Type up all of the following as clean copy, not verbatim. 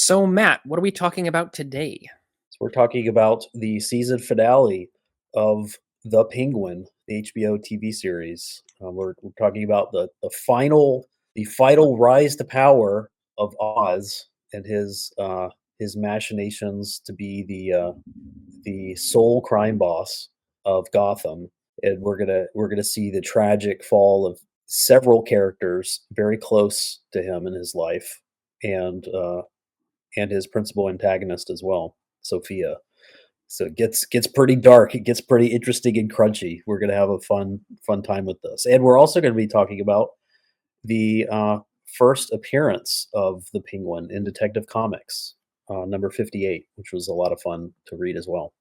So, Matt, what are we talking about today? So we're talking about the season finale of The Penguin, the HBO TV series. We're talking about the final rise to power of Oz and his machinations to be the sole crime boss of Gotham. And we're gonna see the tragic fall of several characters very close to him in his life, and his principal antagonist as well, Sophia. So it gets pretty dark. It gets pretty interesting and crunchy. We're gonna have a fun time with this, and we're also going to be talking about the first appearance of the Penguin in Detective Comics, number 58, which was a lot of fun to read as well.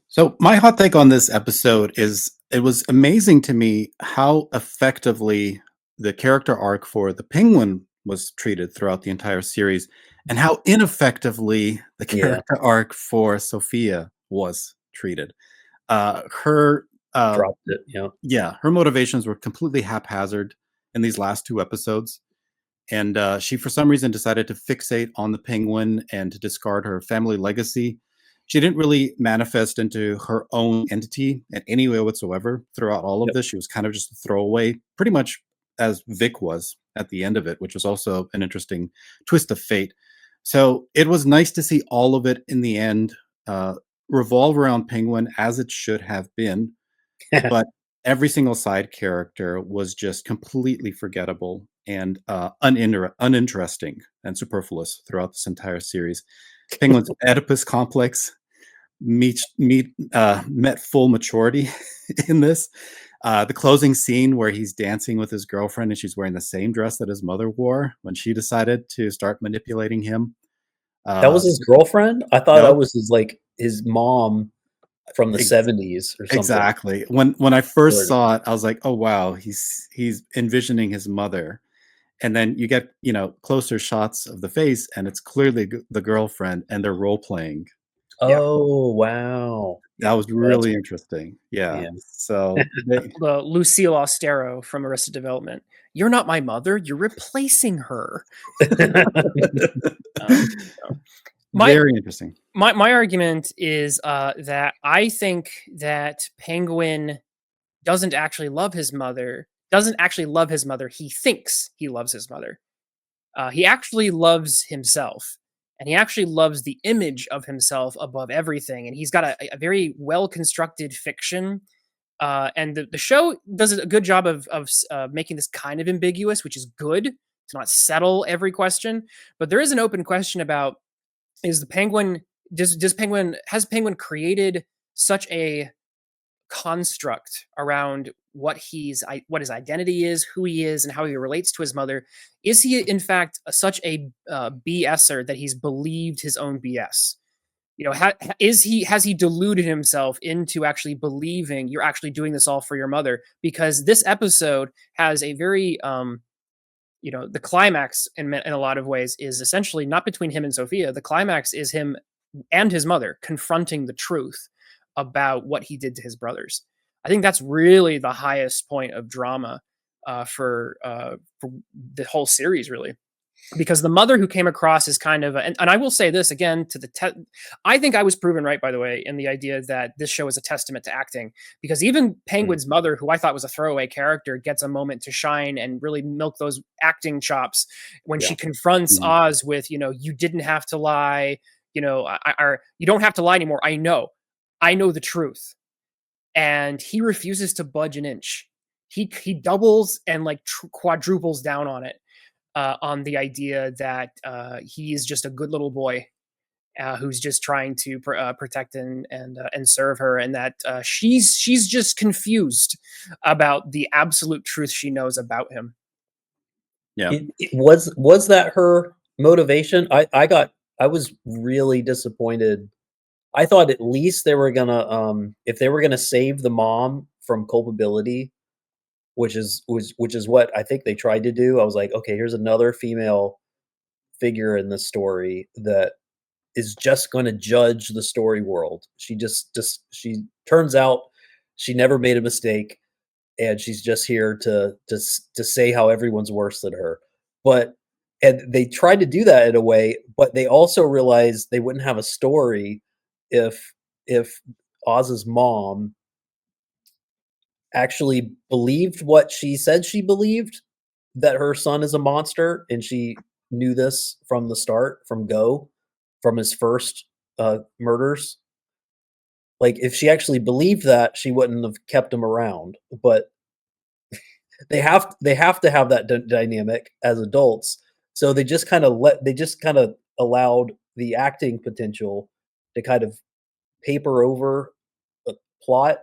So my hot take on this episode is it was amazing to me how effectively the character arc for the Penguin was treated throughout the entire series, and how ineffectively the Yeah, character arc for Sophia was treated. Her, dropped it. Yeah, yeah, her motivations were completely haphazard in these last two episodes, and she for some reason decided to fixate on the Penguin and to discard her family legacy. She didn't really manifest into her own entity in any way whatsoever throughout all of yep. this. She was kind of just a throwaway, pretty much as Vic was at the end of it, which was also an interesting twist of fate. So it was nice to see all of it in the end uh, revolve around Penguin as it should have been, but every single side character was just completely forgettable and uninteresting and superfluous throughout this entire series. Penguin's Oedipus complex met full maturity in this. The closing scene where he's dancing with his girlfriend and she's wearing the same dress that his mother wore when she decided to start manipulating him. That was his girlfriend. I thought that No, was his mom from the ex- 70s or something. exactly. When I first Or- saw it, I was like, "Oh wow, he's envisioning his mother." And then you get closer shots of the face, and it's clearly the girlfriend, and they're role playing. Yeah, Oh wow, that was well, that's really interesting. Yeah. yeah. So The Lucille Ostero from Arrested Development. You're not my mother. You're replacing her. Um, so my very interesting. my argument is that I think that Penguin doesn't actually love his mother. Doesn't actually love his mother. He thinks he loves his mother. He actually loves himself, and he actually loves the image of himself above everything. And he's got a very well constructed fiction. And the show does a good job of making this kind of ambiguous, which is good to not settle every question. But there is an open question about is the penguin does penguin has penguin created such a construct around what his identity is, who he is, and how he relates to his mother. Is he in fact such a BSer that he's believed his own BS? You know, has he deluded himself into actually believing you're actually doing this all for your mother? Because this episode has a very the climax in a lot of ways is essentially not between him and Sophia. The climax is him and his mother confronting the truth about what he did to his brothers. I think that's really the highest point of drama for the whole series, really, because the mother who came across is kind of and I will say this again I think I was proven right, by the way, in the idea that this show is a testament to acting, because even Mm, Penguin's mother, who I thought was a throwaway character, gets a moment to shine and really milk those acting chops when yeah. she confronts Mhm. Oz with, you didn't have to lie, you don't have to lie anymore. I know the truth. And he refuses to budge an inch. He doubles and like quadruples down on the idea that he is just a good little boy who's just trying to protect and serve her, and that she's just confused about the absolute truth she knows about him. Yeah. Was that her motivation? I was really disappointed. I thought at least they were gonna, if they were gonna save the mom from culpability, which is what I think they tried to do. I was like, okay, here's another female figure in the story that is just going to judge the story world. She turns out she never made a mistake, and she's just here to say how everyone's worse than her. But and they tried to do that in a way, but they also realized they wouldn't have a story if Oz's mom actually believed what she said she believed, that her son is a monster, and she knew this from the start, from his first, murders. Like, if she actually believed that, she wouldn't have kept him around, but they have to have that dynamic as adults, so they just kinda allowed the acting potential to kind of paper over the plot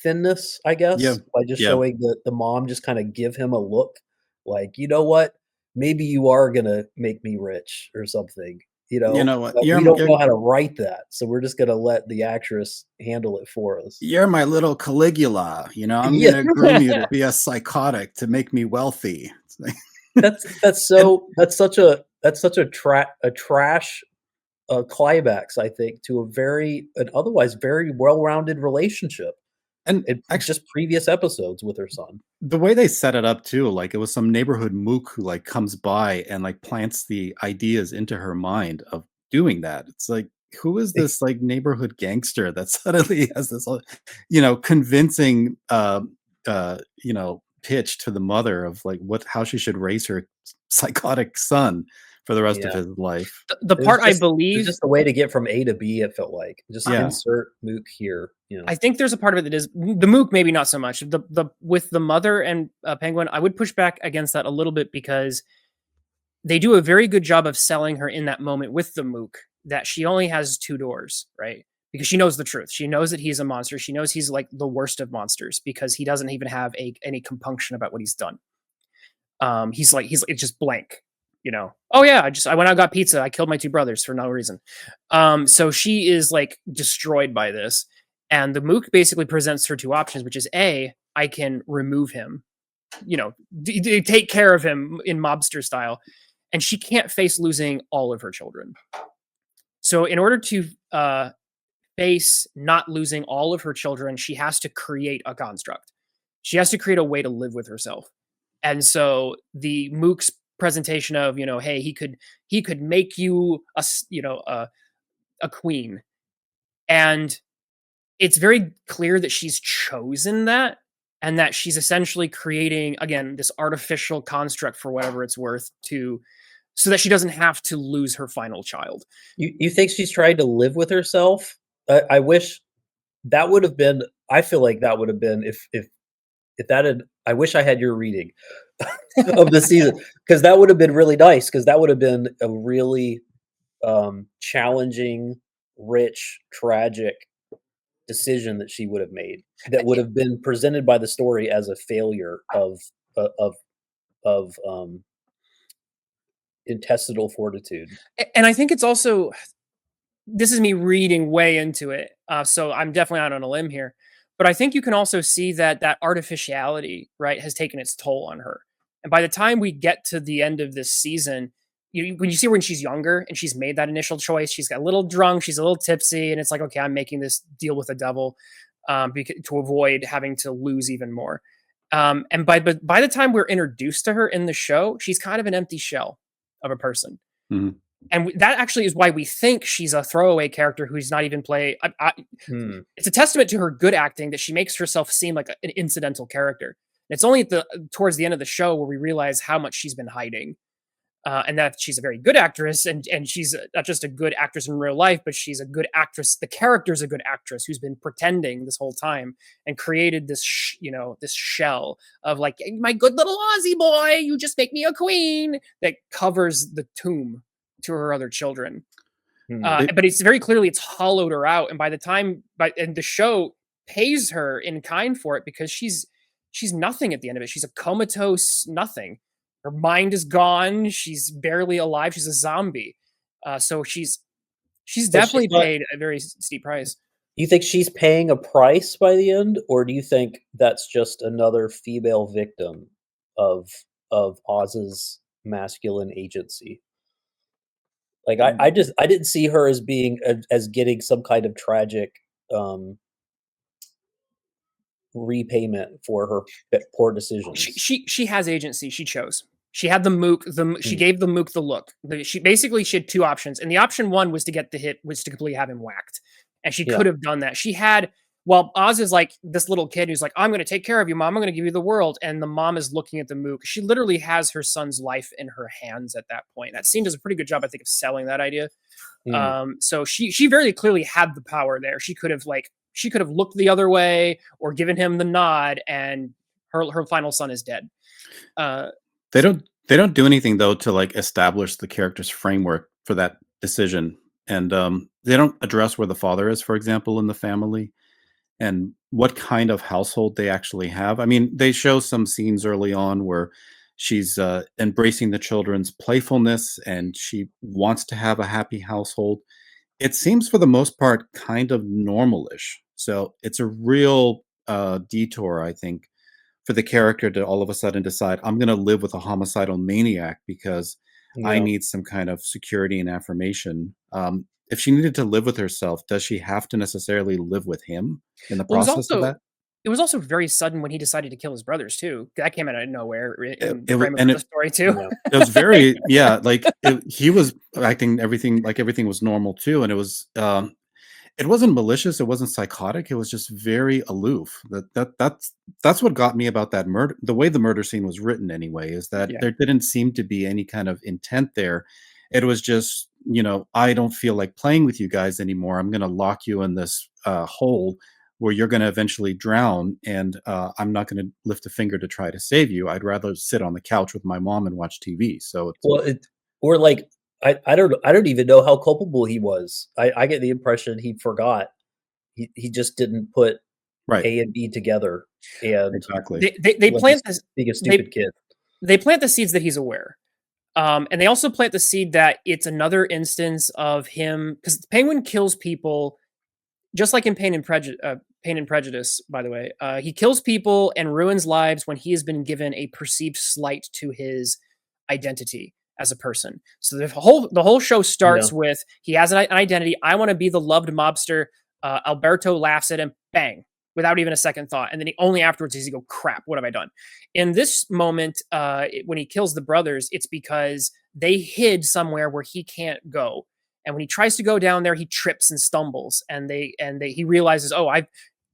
thinness, I Yeah, guess, by just yeah. showing the mom just kinda give him a look like, "You know what? Maybe you are gonna make me rich or something," You know what? but we don't know how to write that, so we're just gonna let the actress handle it for us. You're my little Caligula, I'm Yeah, gonna groom you to be a psychotic to make me wealthy. It's like and that's such a trash, climax, I think, to an otherwise very well-rounded relationship and in actually just previous episodes with her son. the way they set it up too, like, it was some neighborhood mook who, like, comes by and, like, plants the ideas into her mind of doing that. It's like, who is this, like, neighborhood gangster that suddenly has this, convincing, pitch to the mother of, like, how she should raise her psychotic son for the rest of Yeah. his life. The It was part I just it was believe, just a way to get from A to B, it felt like. Just Yeah. insert Mook here, I think there's a part of it that is the Mook, maybe not so much. The with the mother and Penguin, I would push back against that a little bit because they do a very good job of selling her in that moment with the Mook that she only has two doors, right? Because she knows the truth. She knows that he's a monster. She knows he's like the worst of monsters because he doesn't even have any compunction about what he's done. He's it's just blank, you know. Oh yeah, I went out and got pizza. I killed my two brothers for no reason. So she is like destroyed by this, and the Mook basically presents her two options, which is A, I can remove him, take care of him in mobster style, and she can't face losing all of her children. So in order to face not losing all of her children, she has to create a construct. She has to create a way to live with herself. And so the Mook's presentation of, hey, he could make you a queen. And it's very clear that she's chosen that and that she's essentially creating again this artificial construct for whatever it's worth to so that she doesn't have to lose her final child. you think she's trying to live with herself? I wish that would have been I feel like that would have been if that had I wish I had your reading of the season, because that would have been really nice, because that would have been a really, challenging, rich, tragic decision that she would have made, that would have been presented by the story as a failure o of, intestinal fortitude. And I think it's also this is me reading way into it, so I'm definitely out on a limb here. But I think you can also see that that artificiality, right, has taken its toll on her. And by the time we get to the end of this season, when you see her when she's younger and she's made that initial choice, she's got a little drunk, she's a little tipsy, and it's like, okay, I'm making this deal with the devil to avoid having to lose even more. And by the time we're introduced to her in the show, she's kind of an empty shell of a person, Mhm. and that actually is why we think she's a throwaway character who's not even play. Hmm. It's a testament to her good acting that she makes herself seem like an incidental character. And it's only towards the end of the show where we realize how much she's been hiding, and that she's a very good actress, and she's not just a good actress in real life, but she's a good actress. The character's a good actress who's been pretending this whole time and created this, this shell of like my good little Aussie boy. You just make me a queen that covers the tomb to her other children. Hmm. But it's very clearly it's hollowed her out, and by the time, and the show pays her in kind for it because she's nothing at the end of it. She's a comatose nothing. Her mind is gone. She's barely alive. She's a zombie. So she's But she's definitely not paid a very steep price. You think she's paying a price by the end, or do you think that's just another female victim of Oz's masculine agency? Like, I didn't see her as being as getting some kind of tragic, um, repayment for her poor She decisions. she she has agency. She chose. She had the mook. She Mm, gave the mook the look. She had two options, and the option one was to get the hit, was to completely have him whacked, and she yeah, could have done that. She had While Oz is like this little kid who's like, "I'm going to take care of you, mom. I'm going to give you the world," and the mom is looking at the mook. She literally has her son's life in her hands at that point. That scene does a pretty good job, I think, of selling that idea. mm. So she very clearly had the power there. She could have looked the other way or given him the nod, and her final son is dead. Uh, They don't do anything though to like establish the character's framework for that decision. And they don't address where the father is, for example, in the family and what kind of household they actually have. I mean, they show some scenes early on where she's embracing the children's playfulness and she wants to have a happy household. It seems for the most part kind of normalish. So it's a real detour, I think, for the character to all of a sudden decide, I'm going to live with a homicidal maniac because I Yeah. need some kind of security and affirmation. If she needed to live with herself, does she have to necessarily live with him in the well, process of that? it was also very sudden when he decided to kill his brothers too. That came out of nowhere in the It, frame of and the story too. Yeah. it was very, yeah, like he was acting everything like everything was normal too. And it wasn't malicious, it wasn't psychotic, it was just very aloof. That's what got me about that murder. The way the murder scene was written anyway, is that Yeah. there didn't seem to be any kind of intent there. It was just, "I don't feel like playing with you guys anymore. I'm gonna lock you in this, hole where you're gonna eventually drown, and, I'm not gonna lift a finger to try to save you. I'd rather sit on the couch with my mom and watch TV." So it's Well, or like I don't even know how culpable he was. I get the impression he forgot. He just didn't put right, A and B together and exactly. They was plant just this being a they stupid kid. they plant the seeds that he's aware. And they also plant the seed that it's another instance of him, because Penguin kills people just like in Pain and Prejudice. By the way, he kills people and ruins lives when he has been given a perceived slight to his identity as a person. So the whole show Yeah. starts with he has an identity. I want to be the loved mobster. Alberto laughs at him, bang, without even a second thought, and then only afterwards does he go, "Crap, what have I done?" In this moment, when he kills the brothers, it's because they hid somewhere where he can't go, and when he tries to go down there, he trips and stumbles, and he realizes, oh, I've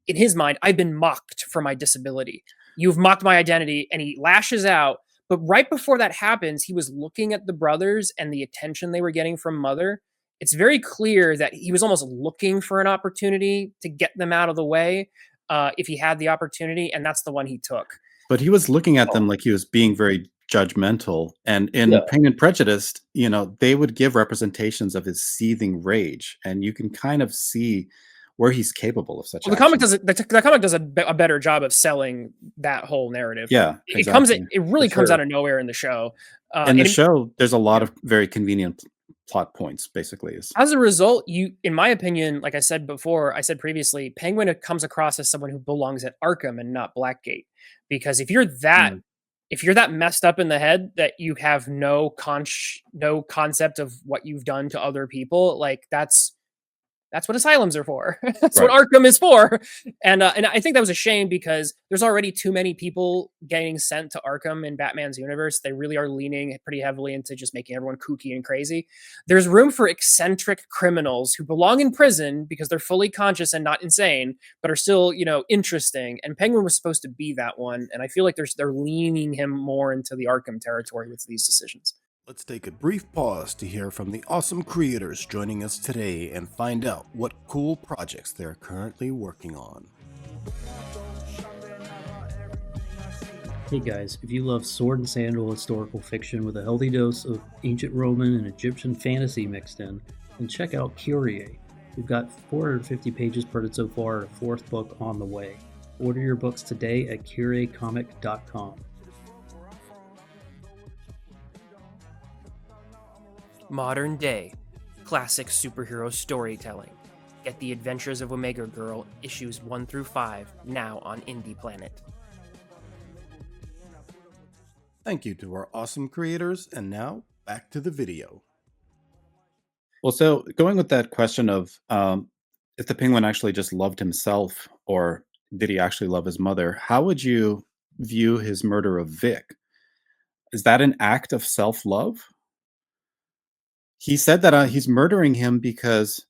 in his mind, I've been mocked for my disability. You've mocked my identity, and he lashes out. But right before that happens, he was looking at the brothers and the attention they were getting from Mother. It's very clear that he was almost looking for an opportunity to get them out of the way, if he had the opportunity, and that's the one he took. But he was looking at Oh, them like he was being very judgmental, and in yeah. Praying and Prejudice, they would give representations of his seething rage, and you can kind of see where he's capable of such Well, the comic actions. does the comic does a better job of selling that whole narrative. Yeah, It exactly, really For comes out sure. of nowhere in the show, in the and it, show, there's a lot yeah. of very convenient plot points, basically, is As a result, in my opinion, like I said previously, Penguin comes across as someone who belongs at Arkham and not Blackgate. Because Mm. if you're that messed up in the head that you have no concept of what you've done to other people, like that's what asylums are for. That's what right. Arkham is for. And I think that was a shame because there's already too many people getting sent to Arkham in Batman's universe. They really are leaning pretty heavily into just making everyone kooky and crazy. There's room for eccentric criminals who belong in prison because they're fully conscious and not insane, but are still, interesting. And Penguin was supposed to be that one. And I feel like they're leaning him more into the Arkham territory with these decisions. Let's take a brief pause to hear from the awesome creators joining us today and find out what cool projects they're currently working on. Hey guys, if you love sword and sandal historical fiction with a healthy dose of ancient Roman and Egyptian fantasy mixed in, then check out Kyrie. We've got 450 pages printed so far, and a fourth book on the way. Order your books today at curiecomic.com. Modern day, classic superhero storytelling. Get The Adventures of Omega Girl, issues 1 through 5, now on Indie Planet. Thank you to our awesome creators, and now back to the video. Well, so going with that question of if the penguin actually just loved himself, or did he actually love his mother, how would you view his murder of Vic? Is that an act of self-love? He said that, he's murdering him because,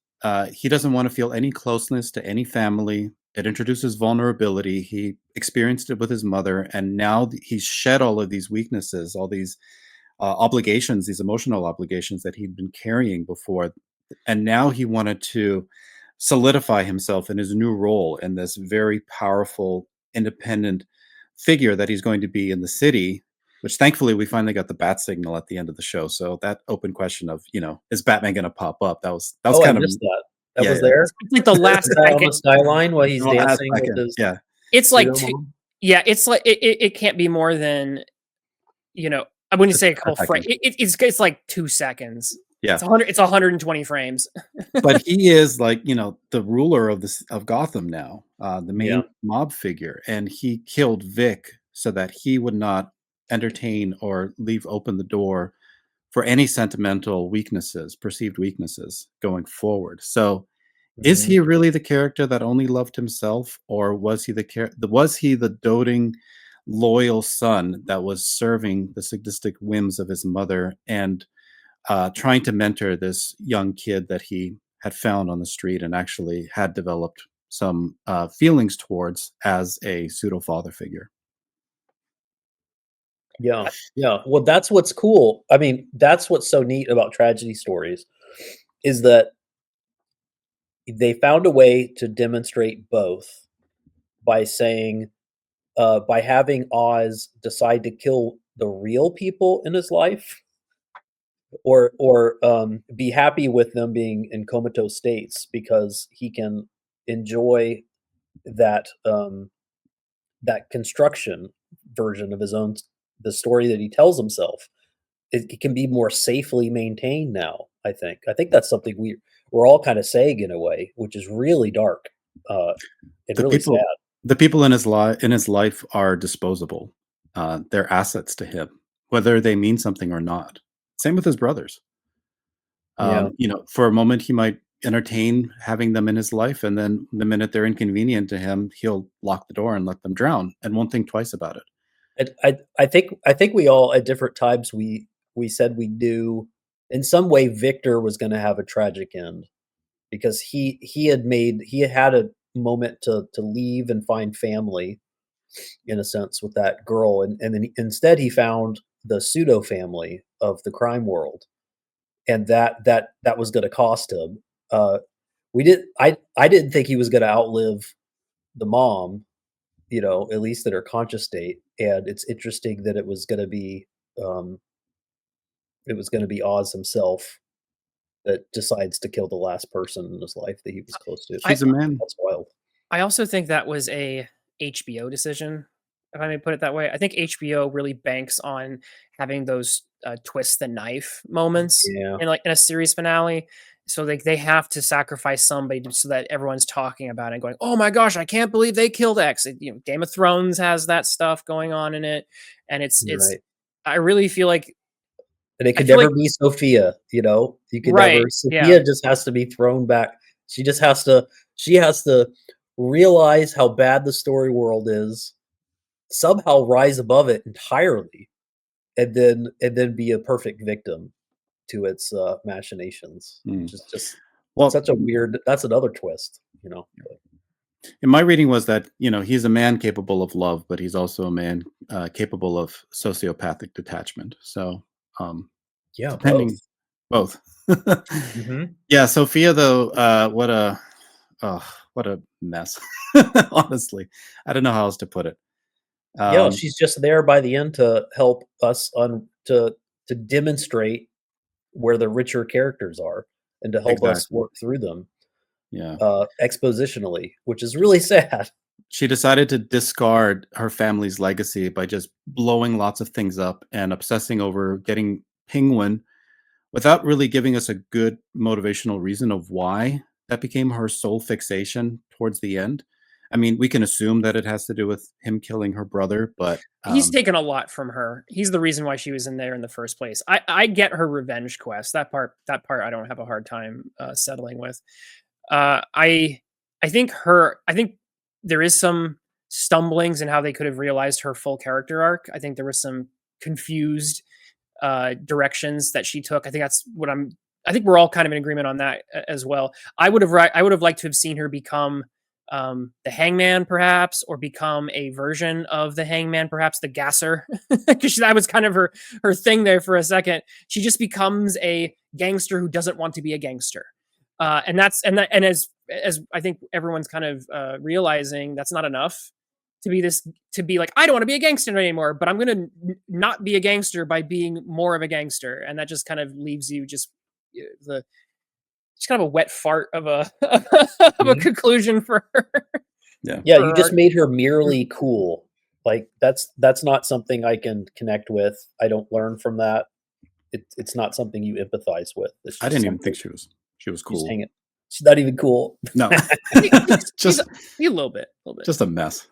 he doesn't wanna feel any closeness to any family. It introduces vulnerability. He experienced it with his mother, and now he's shed all of these weaknesses, all these, obligations, these emotional obligations that he'd been carrying before, and now he wanted to solidify himself in his new role in this very powerful, independent figure that he's going to be in the city, which thankfully we finally got the bat signal at the end of the show. So that open question of, is Batman going to pop up? That was Oh, I kind of, missed that. That yeah, was yeah. there? It's like the last Is that on second. the skyline while he's The last dancing with second, his yeah. It's like pseudo two. mom? Yeah, it's like it can't be more than, I wouldn't Just say a a couple frames. second. It's like 2 seconds. Yeah. It's 120 frames. But he is like, the ruler of Gotham now, the Yeah. main mob figure, and he killed Vic so that he would not entertain or leave open the door for any sentimental weaknesses, perceived weaknesses going forward. So, is Mhm. he really the character that only loved himself, or was he the doting, loyal son that was serving the sadistic whims of his mother and trying to mentor this young kid that he had found on the street and actually had developed some feelings towards as a pseudo father figure. Yeah, yeah. Well, that's what's cool. I mean, that's what's so neat about tragedy stories is that they found a way to demonstrate both by saying, by having Oz decide to kill the real people in his life, or be happy with them being in comatose states because he can enjoy that that construction version of his own the story that he tells himself. It can be more safely maintained now. I think that's something we're all kind of saying in a way, which is really dark, uh, and The really sad. people, the people in his life are disposable. They're assets to him, whether they mean something or not. Same with his brothers. Yeah, For a moment, he might entertain having them in his life, and then the minute they're inconvenient to him, he'll lock the door and let them drown, and won't think twice about it. I think we all at different times we said we knew in some way Victor was going to have a tragic end because he had a moment to leave and find family in a sense with that girl, and then instead he found the pseudo family of the crime world, and that was going to cost him. We did I didn't think he was going to outlive the mom, at least in her conscious state. And it's interesting that um, it was going to be Oz himself that decides to kill the last person in his life that he was close to. I He's a man. That's wild. I also think that was a HBO decision, if I may put it that way. I think HBO really banks on having those twist the knife moments Yeah, in a series finale. So they have to sacrifice somebody so that everyone's talking about it and going, "Oh my gosh, I can't believe they killed X." Game of Thrones has that stuff going on in it, and you're it's. right. I really feel like And it I could feel never like be Sophia. You could never. right, yeah. Sophia just has to be thrown back. She just has to. She has to realize how bad the story world is, somehow rise above it entirely, and then be a perfect victim to its machinations, Mm. which is just Well, such a weird. That's another twist. in my reading was that he's a man capable of love, but he's also a man capable of sociopathic detachment. So, Yeah, both. depending both. Hmm. Yeah, Sophia though, oh, what a mess. Honestly, I don't know how else to put it. Yeah, Um, she's just there by the end to help us to demonstrate where the richer characters are and to help us exactly. work through them Yeah. expositionally, which is really sad. She decided to discard her family's legacy by just blowing lots of things up and obsessing over getting Penguin without really giving us a good motivational reason of why that became her sole fixation towards the end. I mean, we can assume that it has to do with him killing her brother, but He's taken a lot from her. He's the reason why she was in there in the first place. I get her revenge quest. That part I don't have a hard time settling with. I I think there is some stumblings in how they could have realized her full character arc. I think there was some confused directions that she took. I think that's what I think we're all kind of in agreement on that as well. I would have liked to have seen her become the Hangman, perhaps, or become a version of the Hangman, perhaps the Gasser, because that was kind of her thing there for a second. She just becomes a gangster who doesn't want to be a gangster, and as I think everyone's kind of realizing, that's not enough to be like, I don't want to be a gangster anymore, but I'm gonna not be a gangster by being more of a gangster, and that just kind of leaves you just the just kind of a wet fart of a of a conclusion for her. Yeah. Yeah, for you our just made her merely cool. Like that's not something I can connect with. I don't learn from that. It's not something you empathize with. It's I just didn't even something think she was you just cool. hang it. She's not even cool. No, he's just a little bit. just a mess.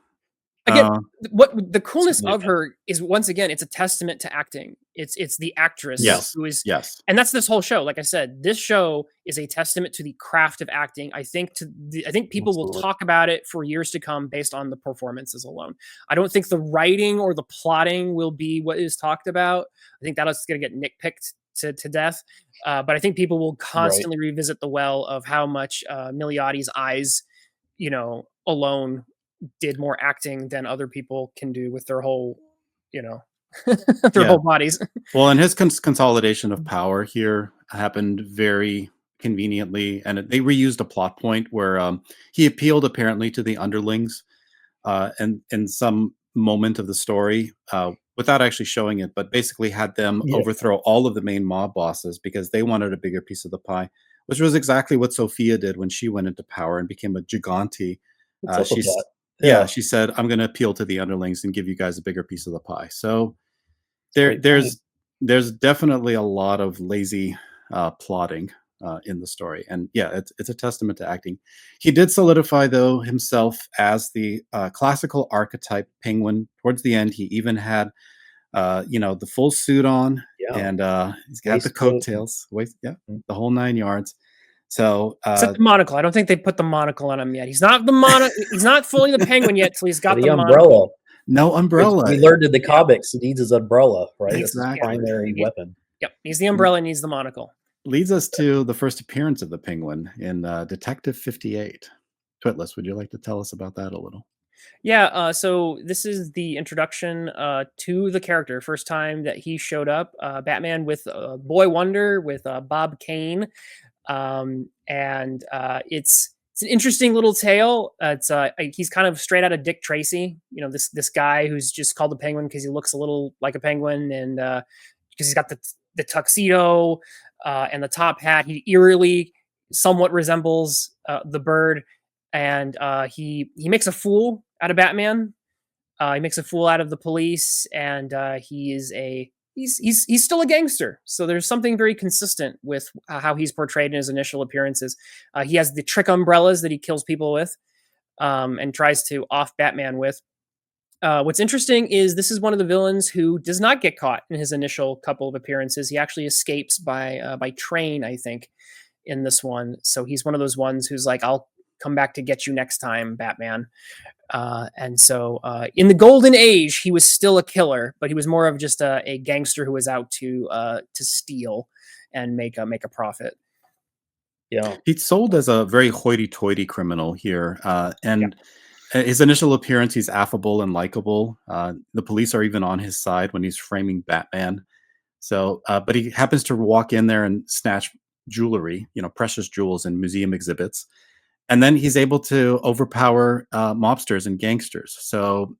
Again, Uh, what the coolness Certainly of her is, once again, it's a testament to acting. It's the actress yes, who is, yes, and that's this whole show. Like I said, this show is a testament to the craft of acting. I think people will Absolutely. talk about it for years to come based on the performances alone. I don't think the writing or the plotting will be what is talked about. I think that's going to get nitpicked to death. But I think people will Right. constantly revisit the well of how much Miliotti's eyes, alone did more acting than other people can do with their whole, their yeah. whole bodies. Well, and his consolidation of power here happened very conveniently, and they reused a plot point where he appealed apparently to the underlings, and in some moment of the story, without actually showing it, but basically had them Yeah. overthrow all of the main mob bosses because they wanted a bigger piece of the pie, which was exactly what Sophia did when she went into power and became a gigante. What's up with She's that? Yeah, Yeah. she said, "I'm going to appeal to the underlings and give you guys a bigger piece of the pie." So there, Great point. there's definitely a lot of lazy plotting in the story, and yeah, it's a testament to acting. He did solidify though himself as the classical archetype penguin. Towards the end, he even had the full suit on, Yeah. and he's got the Waistcoat. coattails, waist, yeah, Mm. the whole 9 yards. So Except the monocle. I don't think they put the monocle on him yet. He's not he's not fully the penguin yet till he's got The the umbrella. monocle. no Which umbrella. we learned in the comics, he needs his umbrella, right? That's his Exactly. primary weapon. Yep. He's the umbrella, needs the monocle. Leads us to the first appearance of the penguin in Detective 58. Twitless, would you like to tell us about that a little? Yeah, so this is the introduction to the character. First time that he showed up, Batman with Boy Wonder with Bob Kane, and it's an interesting little tale. He's kind of straight out of Dick Tracy. This guy who's just called the Penguin because he looks a little like a penguin, and because he's got the tuxedo and the top hat. He eerily somewhat resembles the Bird, and he makes a fool out of Batman. He makes a fool out of the police, and he's still a gangster. So there's something very consistent with how he's portrayed in his initial appearances. He has the trick umbrellas that he kills people with, and tries to off Batman with. What's interesting is this is one of the villains who does not get caught in his initial couple of appearances. He actually escapes by train, I think, in this one. So he's one of those ones who's like, "I'll come back to get you next time, Batman." And so in the Golden Age, he was still a killer, but he was more of just a gangster who was out to steal and make a profit. Yeah. He's sold as a very hoity-toity criminal here, and his initial appearance, he's affable and likable. The police are even on his side when he's framing Batman. So, but he happens to walk in there and snatch jewelry, precious jewels and museum exhibits. And then he's able to overpower mobsters and gangsters. So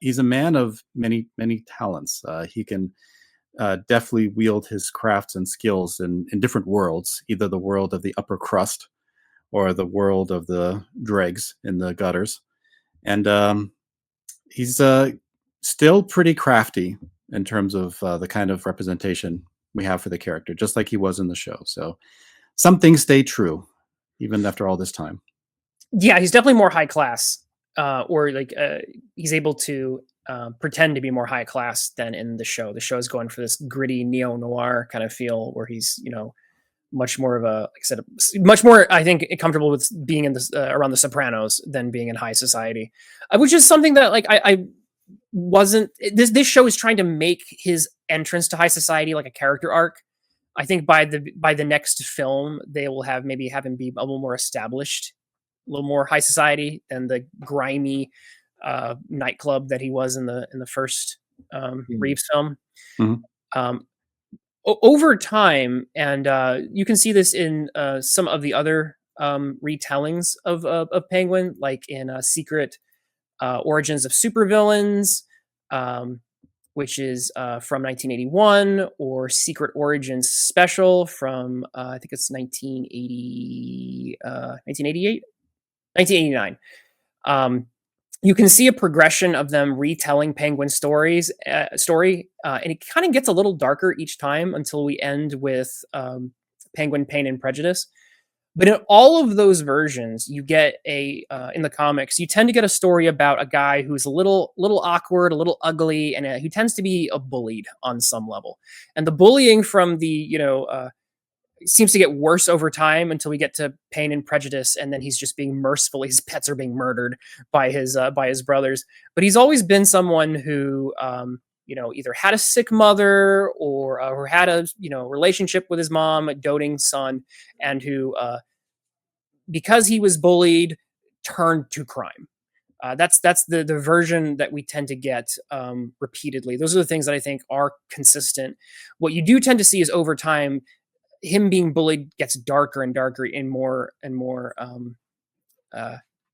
he's a man of many, many talents. He can definitely wield his crafts and skills in different worlds, either the world of the upper crust or the world of the dregs in the gutters. And he's still pretty crafty in terms of the kind of representation we have for the character, just like he was in the show. So some things stay true, even after all this time. Yeah, he's definitely more high class, or like he's able to pretend to be more high class than in the show. The show is going for this gritty neo noir kind of feel, where he's much more of a, like I said, much more, I think, comfortable with being in this around the Sopranos than being in high society, which is something that like wasn't this show is trying to make his entrance to high society like a character arc. I think by the next film they will have him be a little more established, a little more high society than the grimy nightclub that he was in the first Mm. Reeves film. Mhm. Um, Over time, and you can see this in some of the other retellings of Penguin, like in Secret Origins of Supervillains, um, which is from 1981, or Secret Origins Special from I think it's 1980, 1988, 1989. You can see a progression of them retelling Penguin story, and it kind of gets a little darker each time until we end with Penguin Pain and Prejudice. But in all of those versions, you get in the comics, you tend to get a story about a guy who's a little awkward, a little ugly, and who tends to be bullied on some level. And the bullying from the seems to get worse over time until we get to Pain and Prejudice, and then he's just being merciful. His pets are being murdered by his brothers. But he's always been someone who either had a sick mother or had a relationship with his mom, a doting son, and who because he was bullied turned to crime. That's the version that we tend to get repeatedly. Those are the things that I think are consistent. What you do tend to see is over time him being bullied gets darker and darker and more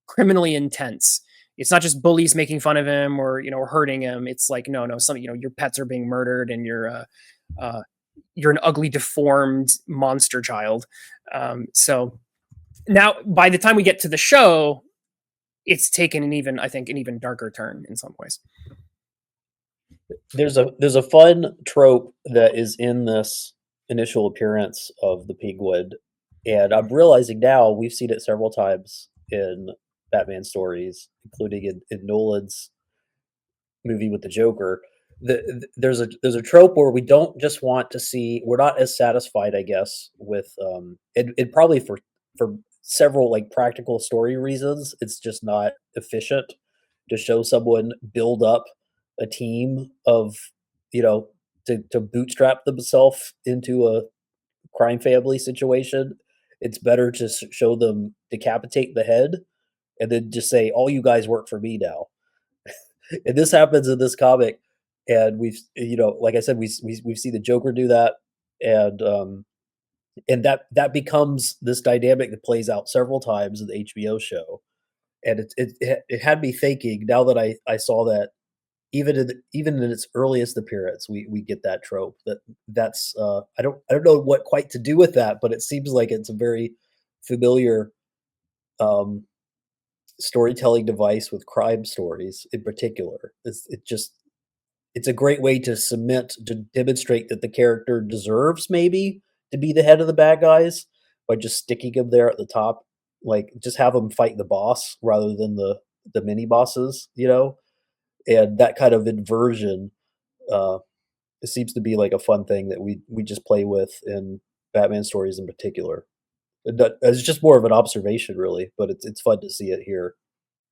criminally intense. It's not just bullies making fun of him or hurting him. It's like no, some your pets are being murdered and you're an ugly, deformed monster child. So now, by the time we get to the show, it's taken an even darker turn in some ways. There's a fun trope that is in this initial appearance of the Penguin, and I'm realizing now we've seen it several times in Batman stories, including in Nolan's movie with the Joker. There's a trope where we don't just want to see. We're not as satisfied, I guess, with it probably for several like practical story reasons. It's just not efficient to show someone build up a team of to bootstrap themselves into a crime family situation. It's better to show them decapitate the head and then just say, "All you guys work for me now." And this happens in this comic, and we've like I said, we've seen the Joker do that, and that becomes this dynamic that plays out several times in the HBO show, and it had me thinking now that I saw that even in its earliest appearance, we get that trope that's I don't know what quite to do with that, but it seems like it's a very familiar um, storytelling device with crime stories in particular. It's a great way to demonstrate that the character deserves maybe to be the head of the bad guys by just sticking him there at the top, like just have him fight the boss rather than the mini bosses, and that kind of inversion uh, it seems to be like a fun thing that we just play with in Batman stories in particular. It's just more of an observation, really, but it's fun to see it here.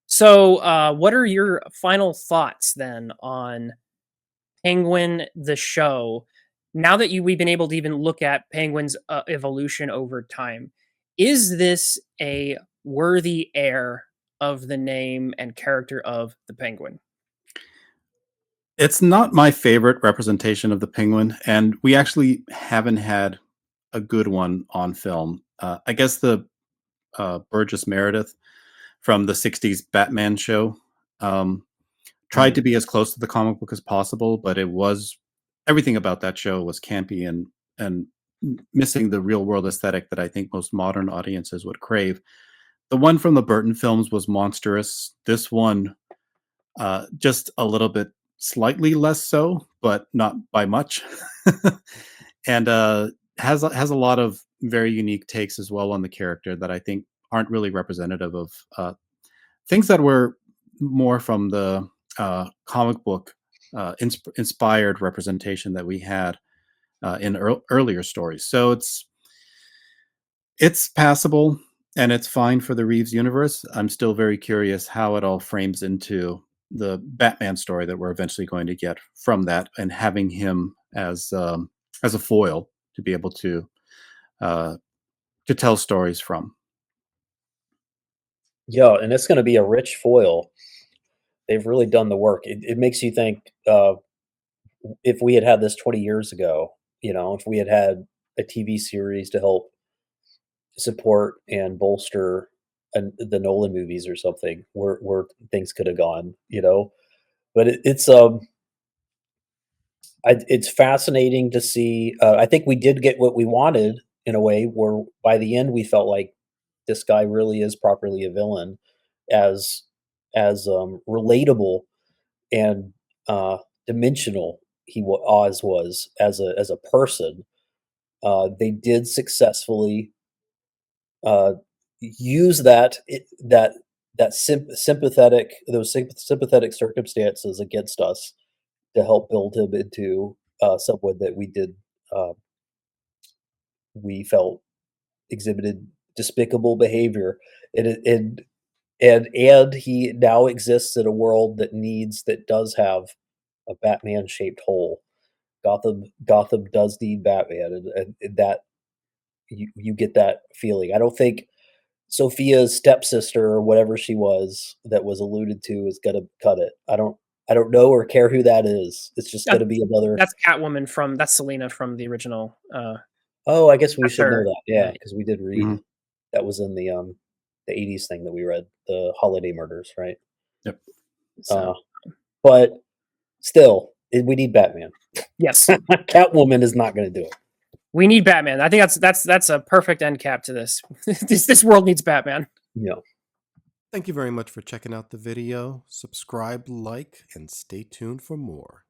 So, what are your final thoughts then on Penguin the show? Now that we've been able to even look at Penguin's evolution over time, is this a worthy heir of the name and character of the Penguin? It's not my favorite representation of the Penguin, and we actually haven't had a good one on film. I guess the Burgess Meredith from the '60s Batman show tried Mhm. to be as close to the comic book as possible, but it was everything about that show was campy and missing the real world aesthetic that I think most modern audiences would crave. The one from the Burton films was monstrous. This one, just a little bit slightly less so, but not by much. And has a lot of very unique takes as well on the character that I think aren't really representative of things that were more from the comic book inspired representation that we had in earlier stories. So it's passable and it's fine for the Reeves universe. I'm still very curious how it all frames into the Batman story that we're eventually going to get from that, and having him as a foil to be able to tell stories from. Yeah, and it's going to be a rich foil. They've really done the work. It makes you think, if we had had this 20 years ago, if we had had a TV series to help support and bolster the Nolan movies or something, where things could have gone. But it's fascinating to see. I think we did get what we wanted in a way, where by the end we felt like this guy really is properly a villain, as relatable and dimensional Oz was as a person. They did successfully use sympathetic circumstances against us to help build him into someone that uh, we felt exhibited despicable behavior, and and he now exists in a world that does have a Batman shaped hole. Gotham does need Batman, and that you get that feeling. I don't think Sophia's stepsister or whatever she was that was alluded to is gonna cut it. I don't know or care who that is. It's just That gonna be another. that's Catwoman that's Selena from the original, Oh, I guess we that's should know her. that, Yeah, yeah, because we did read Mhm. that was in the '80s thing that we read, the Holiday Murders, right? Yep. Uh, so, but still, we need Batman. yes. Catwoman is not gonna do it. We need Batman. I think that's a perfect end cap to this. This world needs Batman. You know. Thank you very much for checking out the video. Subscribe, like, and stay tuned for more.